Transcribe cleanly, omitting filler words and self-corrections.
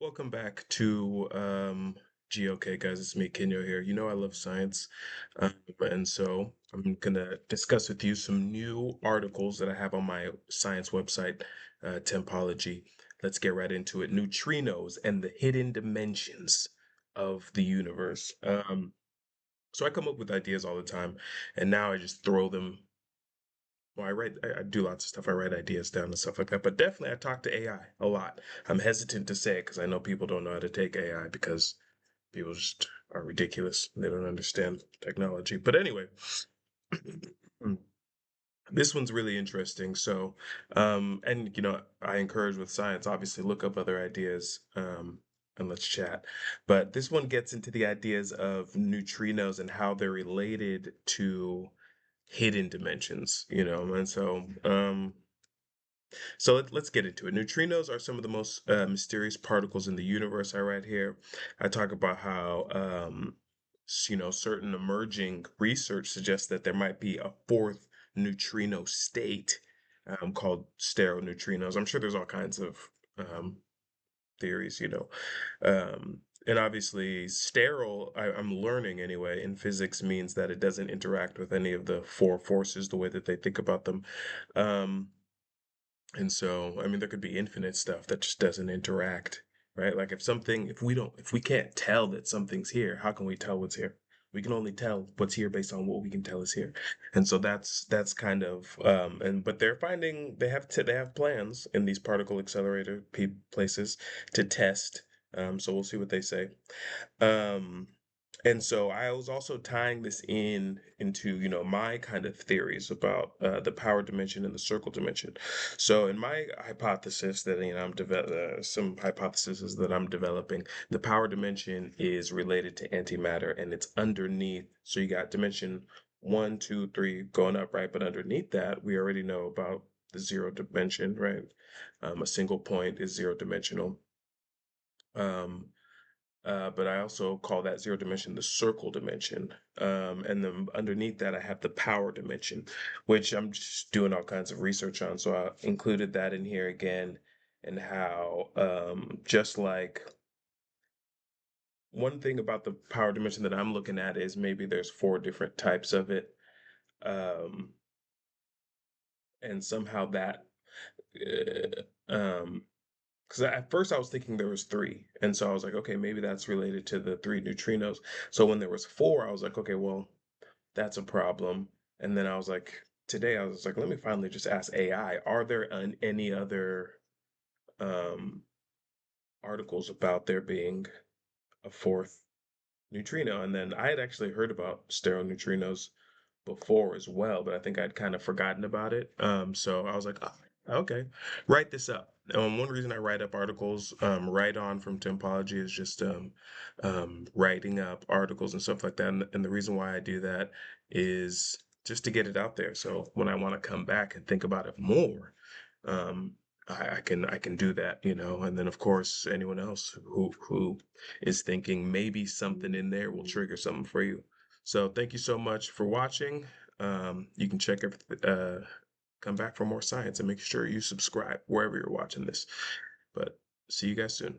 Welcome back to GOK, guys. It's me, Kinyo here. You know I love science, and so I'm gonna discuss with you some new articles that I have on my science website, Tempology. Let's get right into it. Neutrinos and the hidden dimensions of the universe. So I come up with ideas all the time, and now I just throw them. Well, I do lots of stuff. I write ideas down and stuff like that. But definitely, I talk to AI a lot. I'm hesitant to say it because I know people don't know how to take AI because people just are ridiculous. They don't understand technology. But anyway, this one's really interesting. So, and I encourage with science, obviously, look up other ideas. And let's chat. But this one gets into the ideas of neutrinos and how they're related to hidden dimensions, and so let's get into it. Neutrinos are some of the most mysterious particles in the universe. I write here. I talk about how certain emerging research suggests that there might be a fourth neutrino state called neutrinos. I'm sure there's all kinds of um, theories, and obviously, sterile, I'm learning anyway, in physics means that it doesn't interact with any of the four forces the way that they think about them. Um, and so, I mean, there could be infinite stuff that just doesn't interact, right? Like if we can't tell that something's here, how can we tell what's here? We can only tell what's here based on what we can tell is here. And so that's kind of but they have plans in these particle accelerator places to test. So we'll see what they say. Um, and so I was also tying this into, my kind of theories about the power dimension and the circle dimension. So in my hypothesis that, some hypotheses that I'm developing, the power dimension is related to antimatter and it's underneath. So you got dimension one, two, three going up, right? But underneath that, we already know about the zero dimension, right? A single point is zero dimensional. Um, but I also call that zero dimension the circle dimension. And then underneath that, I have the power dimension, which I'm just doing all kinds of research on. So I included that in here again, and how just like one thing about the power dimension that I'm looking at is maybe there's four different types of it. Um, and somehow that, because at first I was thinking there was three, and so I was like, okay, maybe that's related to the three neutrinos. So when there was four, I was like, okay, well, that's a problem. And then today I was like, let me finally just ask AI, are there any other um, articles about there being a fourth neutrino? And then I had actually heard about sterile neutrinos before as well, but I think I'd kind of forgotten about it. So I was like, oh, okay, write this up. One reason I write up articles, right on from Tempology is just writing up articles and stuff like that. And the reason why I do that is just to get it out there. So when I want to come back and think about it more, um, I can do that, and then of course anyone else who is thinking maybe something in there will trigger something for you. So thank you so much for watching. You can come back for more science and make sure you subscribe wherever you're watching this. But see you guys soon.